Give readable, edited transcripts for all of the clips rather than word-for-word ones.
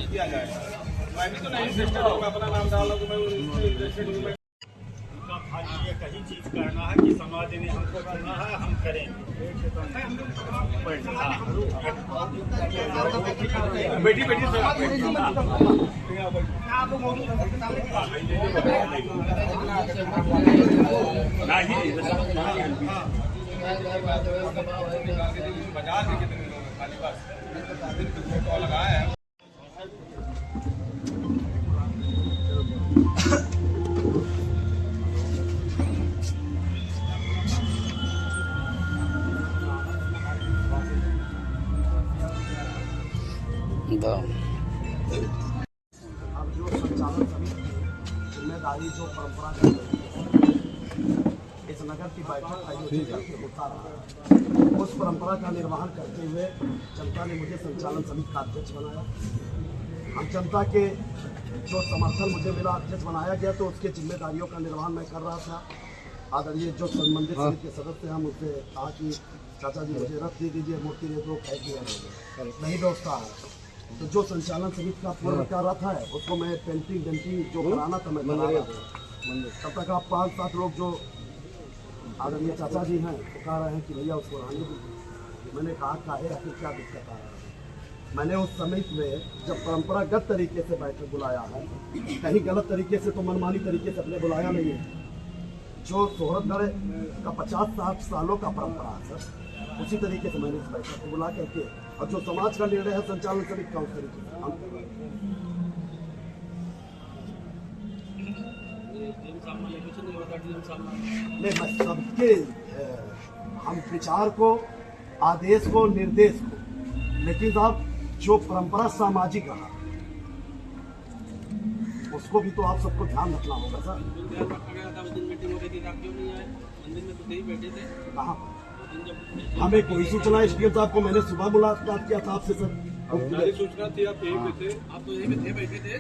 किया जाए। मैं भी तो नहीं इंटरेस्टेड हूँ, मैं अपना नाम डाल रहा हूँ, मैं इंटरेस्टेड हूँ। ये कहीं चीज करना है कि समाज ने हमको चुना है, हम करेंगे। बैठी बैठी बाजार में कितने लोग खाली बस लगाया है। अब जो संचालन समिति की जिम्मेदारी जो परंपरा इस नगर की बैठक आयोजित करके होता रहा, उस परंपरा का निर्वहन करते हुए जनता ने मुझे संचालन समिति का अध्यक्ष बनाया। हम जनता के जो समर्थन मुझे मिला, अध्यक्ष बनाया गया, तो उसके जिम्मेदारियों का निर्वहन मैं कर रहा था। आदरणीय जो संबंधित समिति के सदस्य हैं, मुझसे कहा कि चाचा जी मुझे रथ दे दीजिए, मूर्ति दे दो, नहीं व्यवस्था है। तो जो संचालन समिति का पूर्व का रथ है, उसको मैं पेंटिंग जो कराना था मैं बना रहा था। तब तक आप 5-7 लोग जो आदरणीय चाचा जी हैं वो कह रहे हैं कि भैया उसको रहने दीजिए। मैंने कहा काहे आखिर क्या दिक्कत आ रहा है। मैंने उस समिति में जब परंपरागत तरीके से बैठक बुलाया है, कहीं गलत तरीके से तो मनमानी तरीके से अपने बुलाया नहीं है। जो सोहरतगढ़ का 50-60 सालों का परंपरा है सर, उसी तरीके से मैंने इस बैठक को बुला करके, और जो समाज का निर्णय है संचालन समिति का, उस तरीके से नहीं, मैं सबके हम विचार को, आदेश को, निर्देश को, लेकिन साहब जो परंपरा सामाजिक रहा उसको भी तो आप सबको ध्यान रखना होगा सर। कहाँ हमें कोई सूचना, एसडीएम साहब को मैंने सुबह मुलाकात किया था आपसे सर, सूचना थी आप यहीं पे थे, आप तो यहीं पे थे, बैठे थे।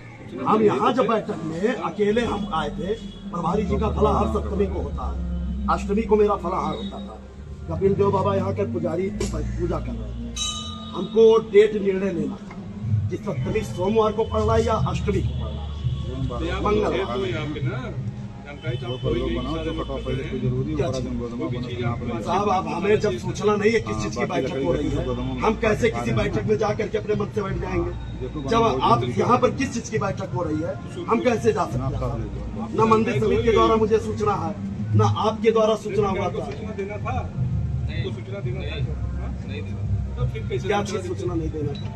हम यहाँ जब बैठक में अकेले हम आए थे, प्रभारी जी का फलाहार सप्तमी को होता है, अष्टमी को मेरा फलाहार होता था। कपिल देव बाबा यहाँ के पुजारी पूजा कर रहे थे। हमको डेट निर्णय लेना था कि सप्तमी सोमवार को पड़ रहा है या अष्टमी को पड़ रहा है, मंगलवार। साहब अब हमें जब सूचना नहीं है किस चीज की बैठक हो रही है, हम कैसे किसी बैठक में जाकर के अपने मन से बैठ जाएंगे। जब आप यहाँ पर किस चीज की बैठक हो रही है, हम कैसे जा सकते हैं। न मंदिर समिति के द्वारा मुझे सूचना है, न आपके द्वारा सूचना हुआ था। क्या चीज सूचना नहीं देना था?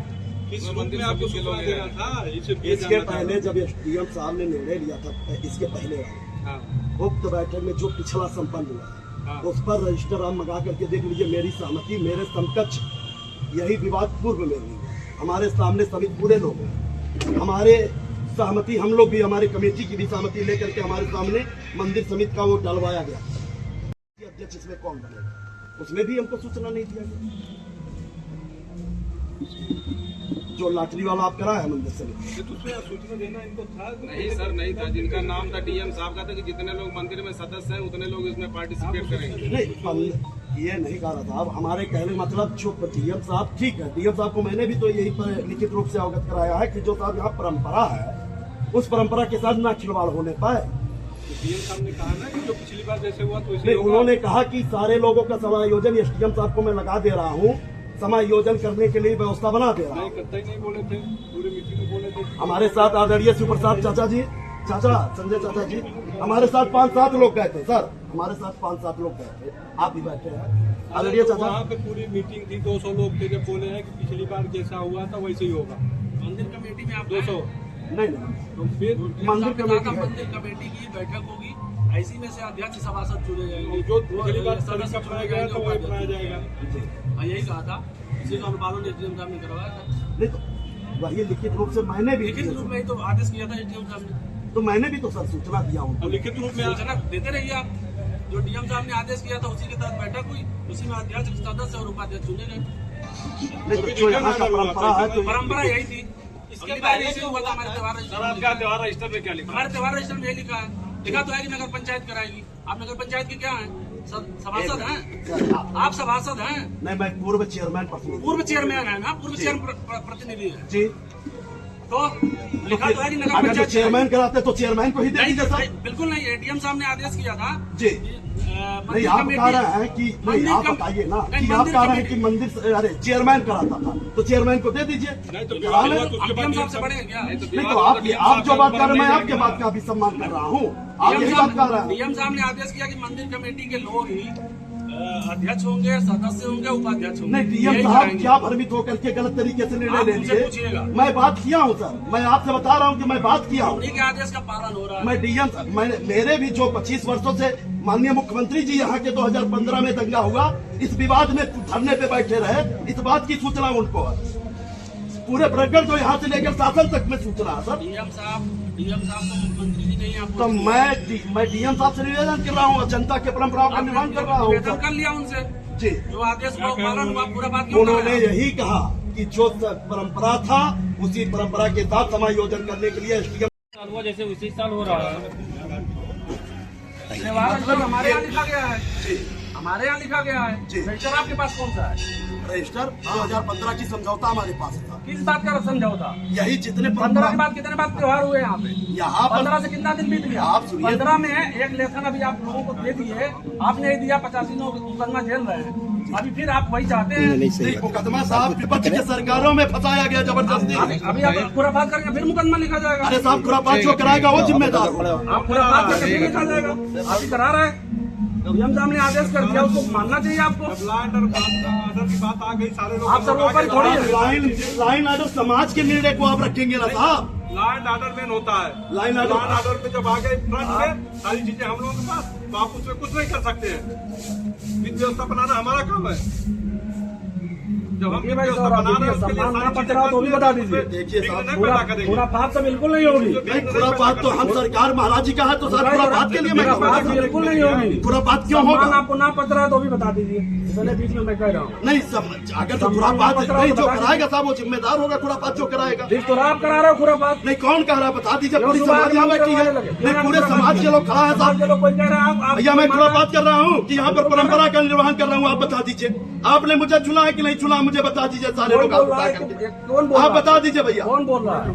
इसके पहले जब एसडीएम साहब ने निर्णय लिया था, इसके पहले उक्त बैठक में जो पिछला संपन्न हुआ है, उस पर रजिस्टर आप मंगा करके देख लीजिए। मेरी सहमति, मेरे समकक्ष यही विवाद पूर्व में हुई है। हमारे सामने समिति पूरे लोग हैं, हमारे सहमति, हम लोग भी, हमारे कमेटी की भी सहमति लेकर के हमारे सामने मंदिर समिति का वो डलवाया गया। अध्यक्ष इसमें कौन बनेगा, उसमें भी हमको सूचना नहीं दिया गया। जो लॉटरी वाला आप करा है मंदिर से, तो सूचना देना इनको था? नहीं सर, नहीं था। जिनका नाम था डीएम साहब का था कि जितने लोग मंदिर में सदस्य हैं उतने लोग इसमें पार्टिसिपेट करेंगे। नहीं, ये नहीं कह रहा था। अब हमारे कहने मतलब जो डीएम साहब, ठीक है, डीएम साहब को मैंने भी तो यही पर लिखित रूप से अवगत कराया है कि जो साहब यहाँ परंपरा है, उस परंपरा के साथ ना खिलवाड़ होने पाए। डीएम साहब ने कहा ना कि जो पिछली बार जैसे हुआ तो नहीं, उन्होंने कहा कि सारे लोगों का समायोजन एसडीएम साहब को मैं लगा दे रहा हूँ, समायोजन करने के लिए व्यवस्था बना दे रहा हूँ। नहीं बोले थे, पूरी मीटिंग में बोले थे। हमारे साथ आदरणीय शिवप्रसाद चाचा जी, संजय चाचा जी, हमारे साथ 5-7 लोग गए थे सर, हमारे साथ 5-7 लोग गए थे, आप भी बैठे हैं आदरणीय चाचा। वहाँ पे पूरी मीटिंग थी, 200 लोग थे, जब बोले हैं कि पिछली बार जैसा हुआ था वैसे ही होगा। मंदिर कमेटी में आप 200 नहीं, तो फिर मंदिर कमेटी की बैठक होगी, ऐसी में से अध्यक्ष सभासद चुने जाएंगे, जो पिछली बार सदस्य चुना गया तो वही बनाया जाएगा। यही कहा था, इसी का अनुपालन एसडीएम साहब ने करवाया था। नहीं, तो वही लिखित रूप से मैंने भी लिखित रूप में तो आदेश किया था एसडीएम साहब ने, तो मैंने भी तो सर सूचना दिया हूँ। लिखित रूप में सूचना देते रहिए आप। जो डीएम साहब ने आदेश किया था उसी के तहत बैठक हुई, उसी में अध्यक्ष, सदस्य और उपाध्यक्ष चुने गए। नहीं तो जो यहाँ का परंपरा है तो परंपरा यही थी। इसके पहले से हुआ था हमारे त्योहार रजिस्टर में। क्या त्योहार रजिस्टर में क्या लिखा? हमारे त्योहार रजिस्टर में यही लिखा है, लिखा तो है कि नगर पंचायत कराएगी। आप नगर पंचायत के क्या हैं? सभासद हैं? आप सभासद हैं? नहीं, मैं पूर्व चेयरमैन प्रतिनिधि। पूर्व चेयरमैन है ना, पूर्व चेयरमैन प्रतिनिधि है जी। तो लिखा तो है कि नगर अगर पंचायत चेयरमैन कराते तो चेयरमैन को ही दे नहीं, दीजिए सर। बिल्कुल नहीं। एडीएम साहब ने आदेश किया था जी। नहीं, आप कह रहे हैं कि नहीं, आप बताइए ना कि आप कह रहे हैं कि मंदिर अरे चेयरमैन कराता था तो चेयरमैन को दे दीजिए। एडीएम साहब से बड़े हैं क्या? नहीं तो आप जो बात कर रहे हैं मैं आपके बात का भी सम्मान कर रहा हूँ। आप यही बात कर रहे हैं। डीएम साहब ने आदेश किया कि मंदिर कमेटी के लोग ही अध्यक्ष होंगे, सदस्य होंगे, उपाध्यक्ष होंगे। नहीं, डीएम साहब क्या भ्रमित होकर के गलत तरीके से निर्णय ले लिए? मैं बात किया हूँ सर, मैं आपसे बता रहा हूँ कि मैं बात किया हूँ। उन्हीं के आदेश का पालन हो रहा है। मैं डीएम मेरे भी जो 25 वर्षों से माननीय मुख्यमंत्री जी यहाँ के 2015 में दंगा हुआ, इस विवाद में धरने पे बैठे रहे, इस बात की सूचना उनको है। पूरे प्रकरण को यहाँ से लेकर शासन तक में सूचना है सर। डीएम साहब तो मुख्यमंत्री जी नहीं है। तो मैं डीएम साहब से निवेदन कर रहा हूँ, जनता के परंपराओं का निर्माण कर रहा हूँ। निवेदन कर लिया उनसे जी। जो आदेश का पालन हुआ, पूरा बात क्यों उन्होंने यही कहा कि जो परंपरा था उसी परंपरा के साथ समायोजन करने के लिए एसडीएम हुआ जैसे उसी साल हो रहा है। हमारे यहाँ लिखा गया है, हमारे यहाँ लिखा गया है। जी। रजिस्टर आपके पास कौन सा है? रजिस्टर 2015 की समझौता हमारे पास था। किस बात का समझौता? यही जितने 15 के बाद कितने बात त्योहार हुए यहाँ पे? यहाँ पर 15 से कितना दिन बीत गया? आप सुनिए। 15 में एक लेखन अभी आप लोगों को दे दिए, आपने ही दिया, 85 लोग मुकदमा झेल रहे हैं। अभी फिर आप वही चाहते हैं? नहीं, मुकदमा साहब विपक्ष के सरकारों में फंसाया गया जबरदस्ती। अभी आप खुराफात करके फिर मुकदमा लिखा जाएगा। अरे साहब, खुरापात जो कराएगा वो जिम्मेदार होगा। आप खुराफात करके फिर लिखा जाएगा। अभी करा रहे हैं, डीएम साहब ने आदेश कर दिया, उसको मानना चाहिए आपको। ऑर्डर की बात आ गई, सारे लोग आप सर्वोपरि थोड़ी है। लाइन आर्डर समाज के निर्णय को आप रखेंगे ना साहब। लॉ एंड ऑर्डर मेन होता है। Line law and order order पे जब आ गए फ्रंट में सारी चीजें हम लोगों के पास, तो आप उसमें कुछ नहीं कर सकते हैं। विधि व्यवस्था बनाना हमारा काम है। जब हम भाई सम्मान ना पड़ रहा तो भी बता दीजिए। देखिए साहब, खुराफात तो बिल्कुल नहीं होगी। नहीं, खुरापात तो हम सरकार महाराज जी का है तो सर खुरापात के लिए मैं खुराफात बिल्कुल नहीं होगी। खुरापात क्यों सम्मान होगा? आपको ना पड़ रहा है तो भी बता दीजिए, इसलिए बीच में मैं कह रहा हूँ। नहीं अगर तो खुरापात नहीं जो कराएगा साहब वो जिम्मेदार होगा। खुरापात जो कराएगा तो आप करा रहे हो खुराफात? नहीं, कौन कह रहा है बता दीजिए। पूरी समाज यहाँ बैठी है। नहीं, पूरे समाज के लोग खड़ा है साहब। कोई कह रहा है भैया मैं खुरापात कर रहा हूँ कि यहाँ पर परंपरा का निर्वहन कर रहा हूँ। आप बता दीजिए, आपने मुझे चुना है कि नहीं चुना, मुझे बता दीजिए। सारे लोग आप बता करके आप बता दीजिए भैया। कौन बोल रहा है?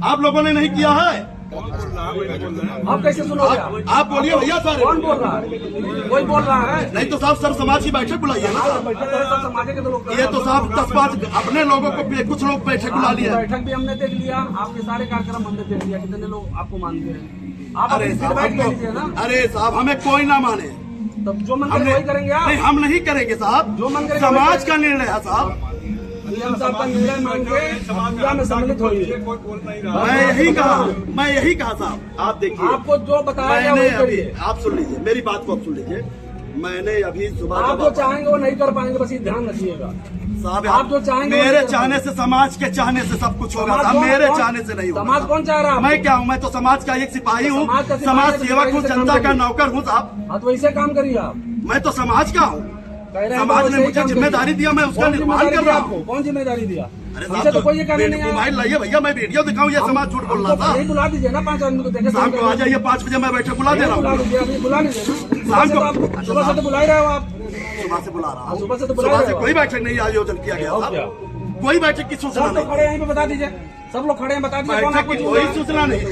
आप लोगों ने नहीं किया है, आप कैसे सुनोगे? आप बोलिए भैया। सारे कौन बोल रहा है? कोई बोल रहा है? नहीं तो साहब सर समाज की बैठक बुलाइए ना। समाज के तो लोग ये तो साहब 10-5 अपने लोगों को कुछ लोग बैठक बुला लिए। बैठक भी हमने देख लिया, आपके सारे कार्यक्रम हमने देख लिया, कितने लोग आपको मानते हैं। आप अरे साहब फीडबैक ले लीजिए ना। अरे साहब हमें कोई ना माने, तब जो मन करे वही करेंगे आप। नहीं हम नहीं करेंगे साहब, जो मन करेगा समाज का निर्णय है साहब। डीएम साहब का निर्णय मान के पूजा में सम्मिलित होइए। कोई बोल नहीं रहा। मैं यही कहा साहब। आप देखिए, आपको जो बताया गया मैंने वही अभी करिए। आप सुन लीजिए मेरी बात को, आप सुन लीजिए। मैंने अभी सुबह आप जो चाहेंगे वो नहीं कर पाएंगे, बस ये ध्यान रखिएगा। साहब आप जो चाहेंगे वो मेरे नहीं कर चाहने से, समाज के चाहने से सब कुछ होगा साहब। मेरे चाहने से नहीं होगा। समाज कौन चाह रहा है? मैं क्या हूँ? मैं तो समाज का एक सिपाही हूँ, समाज का सिपाही समाज है, सेवक हूँ, सिपाही से जनता काम का करिए। नौकर हूँ साहब। हाँ तो वैसे काम करिए आप। मैं तो समाज का हूँ, कह रहे हैं समाज वैसे ने ही मुझे काम जिम्मेदारी करिए। दिया, मैं उसका कौन निर्वहन जिम्मेदारी कर दिया रहा आपको? हूँ। कौन जिम्मेदारी दिया? अरे हमसे तो कोई ये कहने नहीं आया। मोबाइल लाइए भैया, मैं वीडियो दिखाऊँ? ये समाज झूठ बोल रहा था। यही बुला दीजिए ना 5 आदमी को देखे। शाम को आ जाइए 5 बजे, मैं बैठक बुला दे रहा बुला हूँ। लीजिए, अभी बुला लीजिए ना। शाम को सुबह से तो बुला ही रहे हो आप। सुबह से बुला रहा हूँ। सुबह से तो बुला सुबह रहे से हो। कोई बैठक नहीं आयोजन किया गया और था। क्या? कोई बैठक की सूचना सब लोग नहीं, खड़े हैं यहीं पे, बता दीजिए। सब लोग खड़े हैं, बता दीजिए कौन बैठक आपको की चुन कोई रहा है। सूचना नहीं।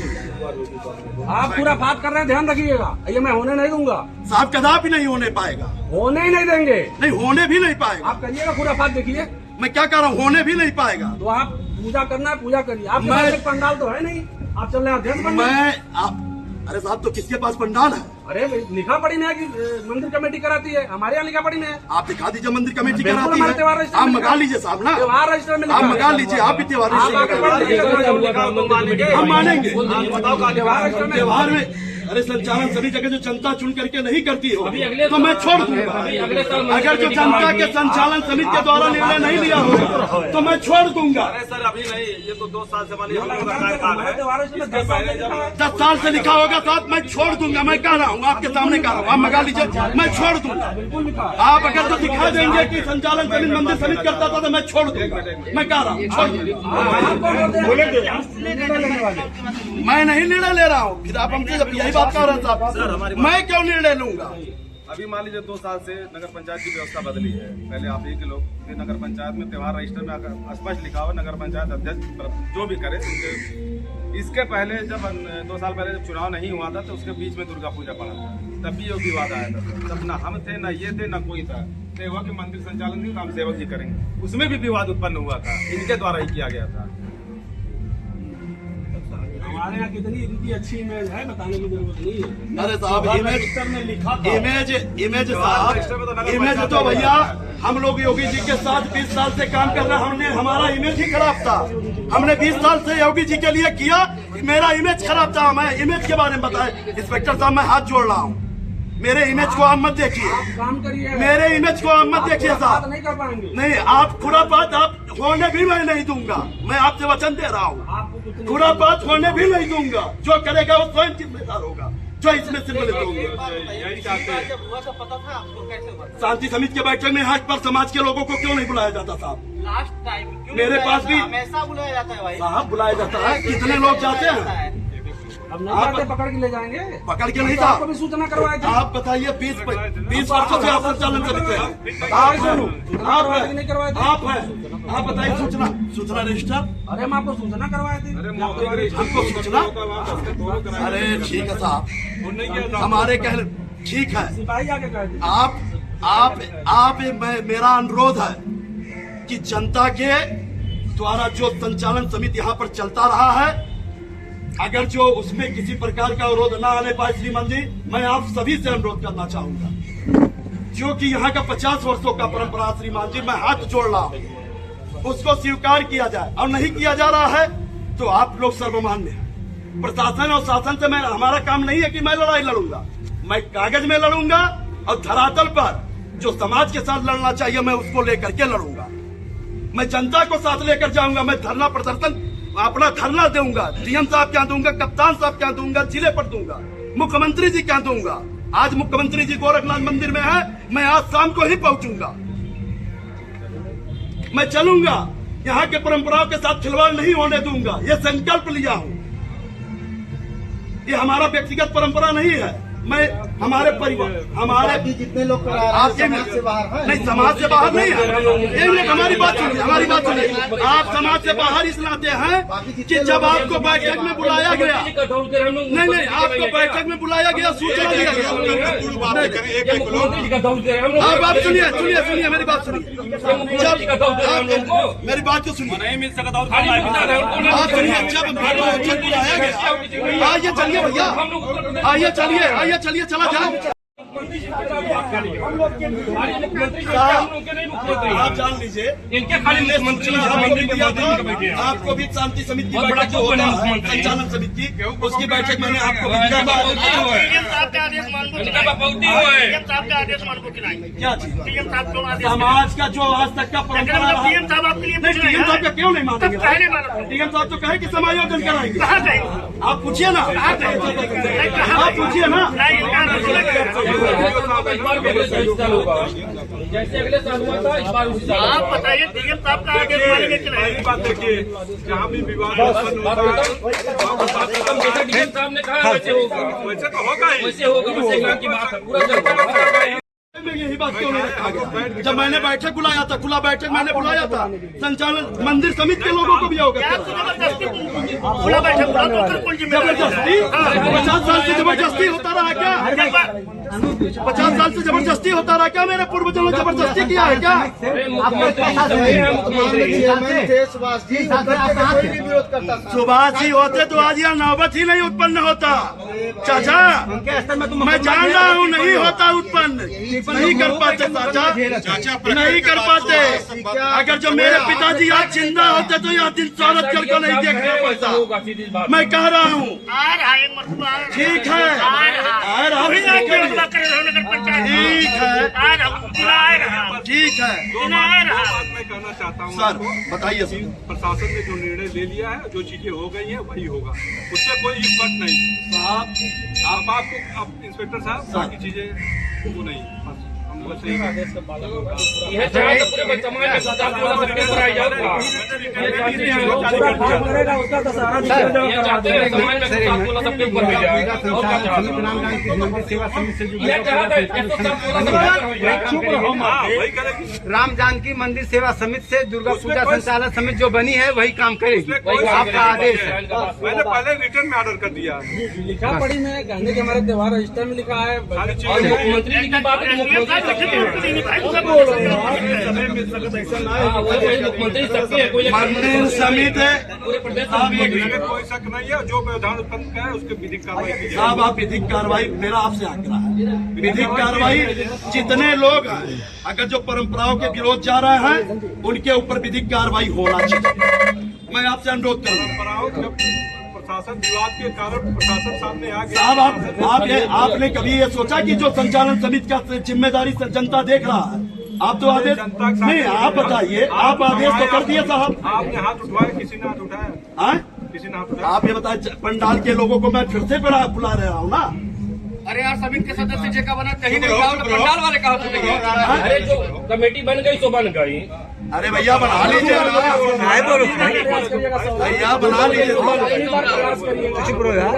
आप पूरा बात कर रहे हैं, ध्यान रखिएगा। ये मैं होने नहीं दूंगा। साहब कदापि नहीं होने पाएगा, होने ही नहीं देंगे। नहीं होने भी नहीं पाएगा। आप करिएगा पूरा बात, देखिए। मैं क्या कह रहा हूँ, होने भी नहीं पाएगा। तो आप पूजा करना है, पूजा करिए। आपके मैं- पास एक पंडाल तो है नहीं, आप चल रहे हैं अध्यक्ष बनने। अरे साहब तो किसके पास पंडाल है? अरे लिखा पड़ी में है कि मंदिर कमेटी कराती है, हमारे यहाँ लिखा पड़ी में है। आप दिखा दीजिए मंदिर कमेटी बिल्कुल, कराती हमारे त्योहार है। रजिस्टर आप में मंगा लीजिए साहब ना, त्योहार रजिस्टर में लिखा आप है। मंगा लीजिए। आप भी त्योहार आप आके पढ़ लीजिए। हम मानेंगे। त्योहार रजिस्टर में त्योहार में अरे संचालन सभी जगह जो जनता चुन करके नहीं करती हो तो मैं छोड़ दूंगा। अगर जो जनता के संचालन समिति के द्वारा निर्णय नहीं लिया होगा तो मैं छोड़ दूंगा। अरे सर अभी नहीं, ये तो 2 साल से मान लीजिए हम लोगों का कार्यकाल है। इसके पहले जब 10 साल से लिखा होगा साहब, मैं छोड़ दूंगा। मैं कह रहा हूँ, आपके सामने कह रहा हूँ, आप मंगा लीजिए, मैं छोड़ दूंगा। आप अगर तो दिखा देंगे कि संचालन समिति मंदिर समिति करता था तो मैं छोड़ दूंगा। मैं कह रहा हूँ छोड़ दूंगा। मैं नहीं निर्णय ले रहा हूँ, फिर आप हमसे जब यही बात कर रहे हैं साहब, मैं क्यों निर्णय लूंगा? अभी मान लीजिए 2 साल से नगर पंचायत की व्यवस्था बदली है। पहले आप ही के लोग कि नगर पंचायत में त्योहार रजिस्टर में अगर स्पष्ट लिखा हो नगर पंचायत अध्यक्ष जो भी करे उनके। इसके पहले जब 2 साल पहले जब चुनाव नहीं हुआ था तो उसके बीच में दुर्गा पूजा पड़ा था, तब भी ये विवाद आया था। तब ना हम थे, ना ये थे, ना कोई था। तय हुआ कि मंदिर संचालन भी काम सेवक ही करेंगे, उसमें भी विवाद उत्पन्न हुआ था, इनके द्वारा ही किया गया था। हमारे यहाँ कितनी इनकी अच्छी इमेज है, बताने की जरूरत नहीं है। अरे साहब इमेज ने लिखा था। इमेज साहब, इमेज तो भैया हम लोग योगी जी के साथ 20 साल से काम कर रहे हैं। हमने हमारा इमेज ही खराब था। हमने 20 साल से योगी जी के लिए किया, मेरा इमेज खराब था। मैं इमेज के बारे में बताएं इंस्पेक्टर साहब, मैं हाथ जोड़ रहा हूँ। मेरे इमेज को आप मत देखिए, काम करिए, मेरे इमेज को आप मत देखिए साहब। नहीं कर पाएंगे। नहीं, आप खुरापात आप होने भी मैं नहीं दूंगा। मैं आपसे वचन दे रहा हूँ, खुरापात होने भी नहीं दूंगा। जो करेगा वो स्वयं जिम्मेदार होगा, जो इसमें सम्मिलित होंगे। यही चाहते हैं। शांति समिति के बैठक में हाथ पर समाज के लोगों को क्यों नहीं बुलाया जाता साहब? लास्ट टाइम मेरे पास भी हमेशा बुलाया जाता है भाई साहब, बुलाया जाता है। कितने लोग जाते हैं? अब नहीं जाते, पकड़ के ले जाएंगे। पकड़ के नहीं तो था, आपको भी सूचना करवाए थे। आप बताइए 20 वर्षों से आप संचालन समिति हैं, आप हैं, नहीं करवाए थे। आप हैं, आप बताइए सूचना रजिस्टर। अरे हम आपको सूचना करवाए थे। हमको सूचना, अरे ठीक है साहब, हमारे कहने ठीक है। सिपाही आके कह दी। आप मेरा अनुरोध है कि जनता के द्वारा जो संचालन समिति यहाँ पर चलता रहा है, अगर जो उसमें किसी प्रकार का विरोध न आने पाए श्रीमान जी, मैं आप सभी से अनुरोध करना चाहूंगा, जो कि यहाँ का 50 वर्षों का परंपरा श्रीमान जी, मैं हाथ जोड़ रहा हूँ, उसको स्वीकार किया जाए। और नहीं किया जा रहा है तो आप लोग सर्वमान्य हैं। प्रशासन और शासन से हमारा काम नहीं है कि मैं लड़ाई लड़ूंगा, मैं कागज में लड़ूंगा और धरातल पर जो समाज के साथ लड़ना चाहिए मैं उसको लेकर के लड़ूंगा। मैं जनता को साथ लेकर जाऊंगा। मैं धरना प्रदर्शन अपना धरना दूंगा, डीएम साहब क्या दूंगा, कप्तान साहब क्या दूंगा, जिले पर दूंगा, मुख्यमंत्री जी क्या दूंगा। आज मुख्यमंत्री जी गोरखनाथ मंदिर में है, मैं आज शाम को ही पहुंचूंगा। मैं चलूंगा, यहाँ के परंपराओं के साथ खिलवाड़ नहीं होने दूंगा। ये संकल्प लिया हूं। ये हमारा व्यक्तिगत परंपरा नहीं है। मैं हमारे परिवार, हमारे जितने लोग आपके समाज से बाहर है नहीं, समाज से बाहर नहीं है। हमारी बात सुनिए, हमारी बात सुनिए। आप समाज से बाहर इस नाते हैं कि जब आपको बैठक में बुलाया गया, नहीं, आपको बैठक में बुलाया गया, सूचना दिया गया। आप सुनिए मेरी बात सुनिए, मेरी बात को सुनिए। आप सुनिए, जब बुलाया गया, आइए चलिए भैया, आइए चलिए चला जाए। आप जान लीजिए, इनके खाली मुख्यमंत्री आपको भी शांति समिति की बैठक जो होता है, संचालन समिति की, उसकी बैठक मैंने आपको क्या चीज समाज का जो आज तक का परंपरा डीएम साहब का क्यों नहीं मानेंगे? डीएम साहब तो कहे कि समायोजन कराएंगे। आप पूछिए ना, आप पूछिए ना। जैसे अगले साल हुआ था, इस बार उसी साल आप बताइए डीएम साहब का आदेश मानेंगे कि नहीं? बात देखिए, जहाँ भी विवाद उत्पन्न होता है, जैसा डीएम साहब ने कहा वैसे होगा, वैसे तो होगा ही। वैसे होगा, बस एक की बात है, पूरा चलता है। यही बात क्यों नहीं रखा गया? जब मैंने बैठक बुलाया था, खुला बैठक मैंने बुलाया था, संचालन मंदिर समिति के लोगों को भी अवगत कराया। जबरदस्ती 50 साल से जबरदस्ती होता रहा क्या? 50 साल से जबरदस्ती होता रहा क्या? मेरे पूर्वजों ने जबरदस्ती किया है क्या? सुभाष जी होते तो आज यह नौबत ही नहीं उत्पन्न होता। चाचा, मैं जान रहा हूँ नहीं होता उत्पन्न, नहीं कर पाते चाचा, नहीं कर पाते। अगर जो मेरे पिताजी आज जिंदा होते तो यह दिन स्वागत करके नहीं देखना पड़ता। मैं कह रहा हूँ ठीक है, आ रहा ठीक है, ठीक है। बात मैं कहना बताना चाहता हूँ सर आपको बताइए कि सर। प्रशासन ने जो निर्णय ले लिया है, जो चीजें हो गई हैं वही होगा, उसमें कोई इस नहीं। साहब आप आपको आप इंस्पेक्टर साहब बाकी चीजें वो नहीं, बस हम बस यही यह चाहे तो पूरे समाज में सुधार वाला सबके ऊपर आई जाओ। ये चाहते हैं समाज में सुधार वाला सबके ऊपर हो जाए। और क्या चाहते हैं? ये चाहते हैं 107 वाला सबके ऊपर हो जाए। हाँ वही करेगी। राम जानकी मंदिर सेवा समिति से दुर्गा पूजा संचालन समिति जो बनी है वही काम करेगी। आपका आदेश है। मैंने पहले रिटर्न में ऑर्डर कर दिया। लिखा पढ़ी में कहने के हमारे त्योहार रजिस्टर में लिखा है। सारी और चीजें मुख्यमंत्री जी की बात है, मुख्यमंत्री मुख्यमंत्री सबकी है, कोई मंदिर समिति पूरे प्रदेश में इसमें कोई शक नहीं है, जो व्यवधान उत्पन्न का है उसके विधिक कार्रवाई की जाए। साहब आप विधिक कार्रवाई, मेरा आपसे आग्रह है, विधिक कार्रवाई जितने लोग हैं अगर जो परंपराओं के विरोध जा रहे हैं उनके ऊपर विधिक कार्रवाई होना चाहिए। मैं आपसे अनुरोध करूंगा। परंपराओं जब प्रशासन विवाद के कारण प्रशासन सामने आ गया। साहब आपने कभी ये सोचा कि जो संचालन समिति का जिम्मेदारी से जनता देख रहा है, आप तो आदेश नहीं, आप बताइए, आप आदेश तो कर दिए साहब। आपने हाथ उठाया, किसी ने हाथ उठाया? हैं? किसी ने हाथ उठाया? आप ये बताइए, पंडाल के लोगों को मैं फिर से बुला रहा हूँ ना। अरे यार समिति के सदस्य जगह बना कहीं नहीं कहा, पंडाल वाले कहा तो अरे जो कमेटी बन गई तो बन गई। अरे भैया बना लीजिए, भैया बना लीजिए,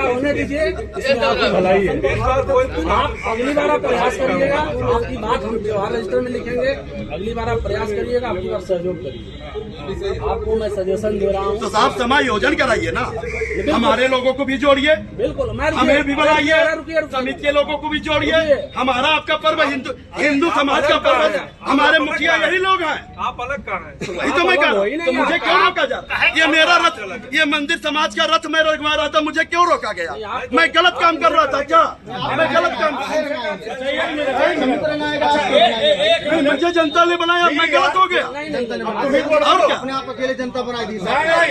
होने दीजिए, इसमें आपकी भलाई है। आप अगली बार आप प्रयास करिएगा, आपकी बात हम त्योहार रजिस्टर में लिखेंगे। अगली बार आप प्रयास करिएगा, अगली बार सहयोग करिए। आपको मैं सजेशन दे रहा हूँ। तो साहब समायोजन कराइए ना, हमारे लोगों को भी जोड़िए, बिल्कुल, हमें भी बनाइए, समिति के लोगों को भी जोड़िए। हमारा आपका पर्व हिंदू समाज का पर्व, हमारे मुखिया यही लोग हैं। आप अलग कहाँ हैं? वही तो मैं कह रहा हूँ, तो मुझे क्यों रोका जाता? ये मेरा रथ, ये मंदिर समाज का रथ मैं रखवा रहा था, मुझे क्यों रोका गया? मैं गलत काम कर रहा था क्या? मैं गलत काम मुझे जनता ने बनाया, मैं गलत हो गया और क्या? अपने आप अकेले जनता बनाई दी।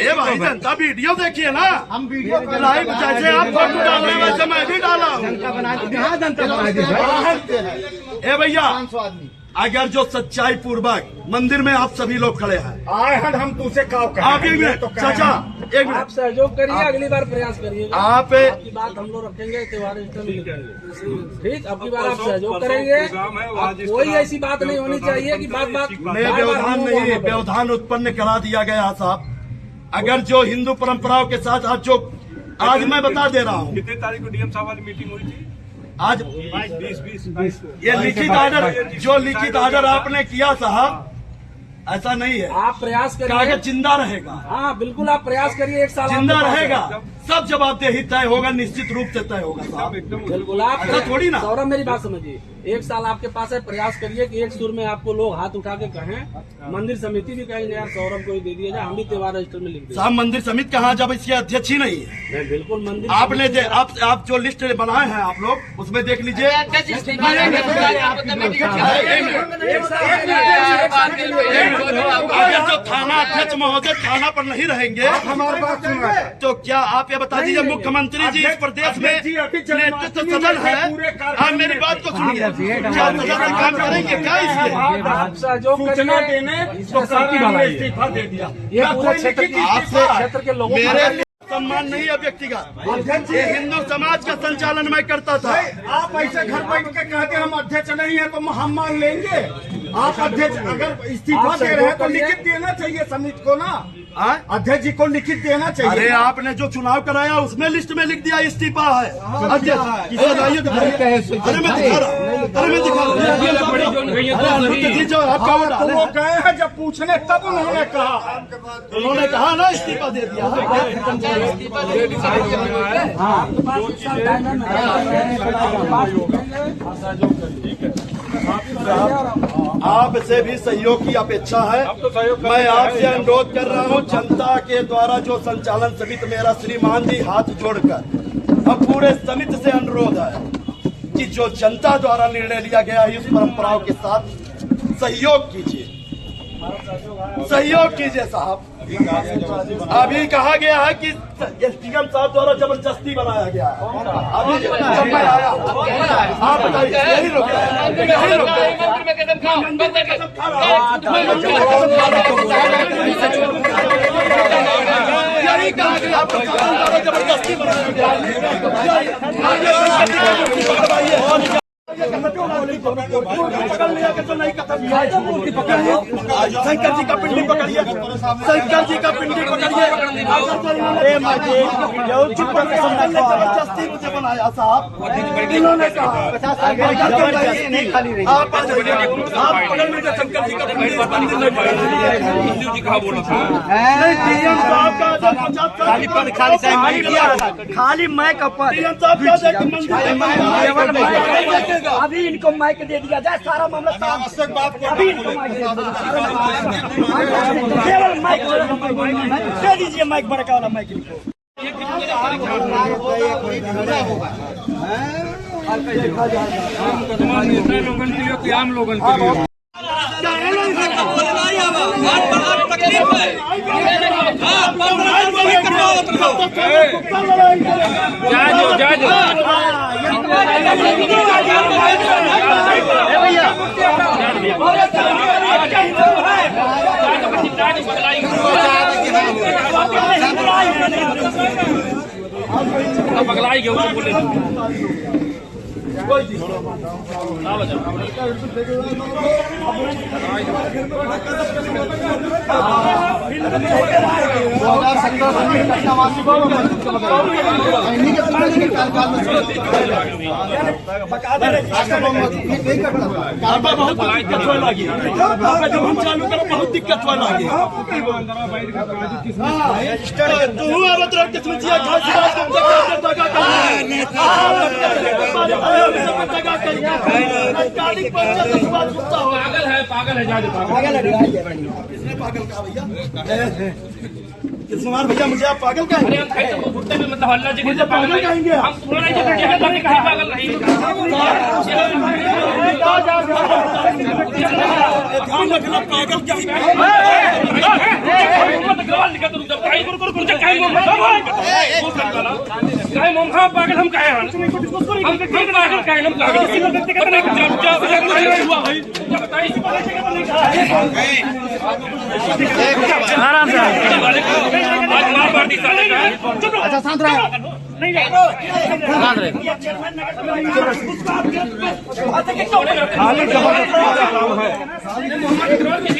ये भाई जनता वीडियो देखिए ना, हम वीडियो लाइव, जैसे आप फोटो डाल रहे हैं वैसे मैं भी डाला हूँ। जनता बनाई दी। ए भैया, अगर जो सच्चाई पूर्वक मंदिर में आप सभी लोग खड़े हैं, आए हैं हम तुझसे काव आप एक मिनट चाचा, एक आप मिनट, सहयोग करिए, अगली बार प्रयास करिएगा। आप आपकी बात हम लोग रखेंगे, त्योहार रजिस्टर में लिखेंगे। ठीक, अगली बार आप सहयोग करेंगे। अब कोई ऐसी बात नहीं होनी चाहिए कि बात में व्यवधान नहीं, व्यवधान उत्पन्न करा दिया गया साहब। अगर जो हिंदू परंपराओं के साथ आज मैं बता दे रहा हूँ, कितनी तारीख को डीएम साहब वाली मीटिंग हुई थी? आज 20 ये लिखित ऑर्डर, जो लिखित ऑर्डर आपने किया साहब, ऐसा नहीं है। आप प्रयास करिए, कागज जिंदा रहेगा, हाँ बिल्कुल आप प्रयास करिए, 1 साल जिंदा आपके पास है। रहेगा, सब जवाबदेही तय होगा, निश्चित रूप से तय होगा साहब। बिल्कुल आप ऐसा थोड़ी ना। सौरभ मेरी बात समझिए, 1 साल आपके पास है, प्रयास करिए कि एक सुर में आपको लोग हाथ उठा के कहें। मंदिर समिति भी कहेंगे यार सौरभ को ही दे दिया जाए, हम भी त्योहार रजिस्टर में लिख दें। साहब मंदिर समिति कहाँ, जब इसके अध्यक्ष ही नहीं है। नहीं, बिल्कुल मंदिर आपने आप जो लिस्ट बनाए हैं आप लोग, उसमें देख लीजिए। अगर जो थाना अध्यक्ष महोदय थाना पर नहीं रहेंगे, हमारी बात सुन रहा है। तो क्या आप ये बता दीजिए, मुख्यमंत्री जी इस प्रदेश में नेतृत्व सदन है, आप मेरी बात को सुनिए, क्या सदन से काम करेंगे क्या? इसलिए आप सहयोग करिए, तो सबकी इस्तीफा दे दिया। ये पूरे क्षेत्र के लोगों को मेरे सम्मान नहीं है व्यक्तिगत, ये हिंदू समाज का संचालन मैं करता था। आप ऐसे घर बैठ के कहते हम अध्यक्ष नहीं है तो हम मान लेंगे। आप अध्यक्ष अगर इस्तीफा दे रहे हैं तो लिखित देना चाहिए समिति को ना, अध्यक्ष जी को लिखित देना चाहिए। अरे आपने जो चुनाव कराया उसमें लिस्ट में लिख दिया इस्तीफा है अध्यक्ष। अरे मैं दिखा रहा हूँ, अरे मैं दिखा रहा हूँ, जो आपका वो गए हैं जब पूछने तब उन्होंने कहा ना इस्तीफा दे दिया। आपसे भी सहयोग की अपेक्षा है। मैं आपसे अनुरोध कर रहा हूं, जनता के द्वारा जो संचालन समिति, मेरा श्रीमान जी हाथ जोड़कर अब पूरे समिति से अनुरोध है कि जो जनता द्वारा निर्णय लिया गया है, इस परंपराओं के साथ सहयोग कीजिए। सहयोग कीजिए साहब। अभी कहा गया है कि एसडीएम साहब द्वारा जबरदस्ती बनाया गया है। अभी जब मैं आया आप बताइए, यही रुक यही कहा गया जबरदस्ती बनाया गया। पकड़ लिया कि तो नहीं कतल शंकर जी का पिंडी पकड़िए, शंकर जी का पिंडी पकड़िए। जबरदस्ती मुझे बनाया साहब, इन्होंने कहा आप पकड़ लीजिए शंकर जी का पिंडी। खाली माइक पर अभी इनको माइक दे दिया जाए, सारा मामला अभी इनको माइक केवल माइक दे दीजिए, माइक बड़का वाला माइक इनको। लोगों के लिए आम लोगों के लिए पगलाई गए बोले जब हम चालू करो बहुत दिक्कत हुआ लगी। पागल है किसने पागल कहा भैया? कृष्णकुमार भैया मुझे आप पागल कहेंगे? मतलब हल्ला जी मुझे पागल कहेंगे? हम थोड़ा पागल नहीं ध्यान रखना, पागल पागल हम कहे आराम से अच्छा शांत रहे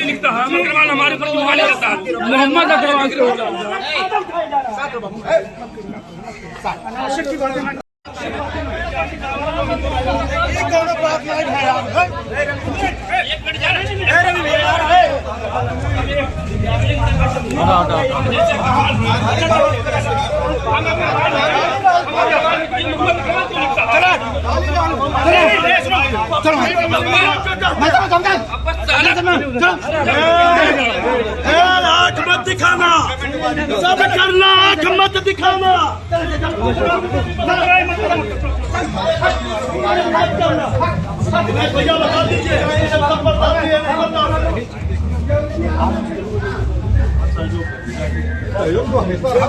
लिखता है अग्रवाल हमारे पर मोहम्मद अग्रवाल आँख मत दिखाना, सब करना, आँख मत दिखाना। भैया बता दीजिए सहयोग तो हमेशा होगा।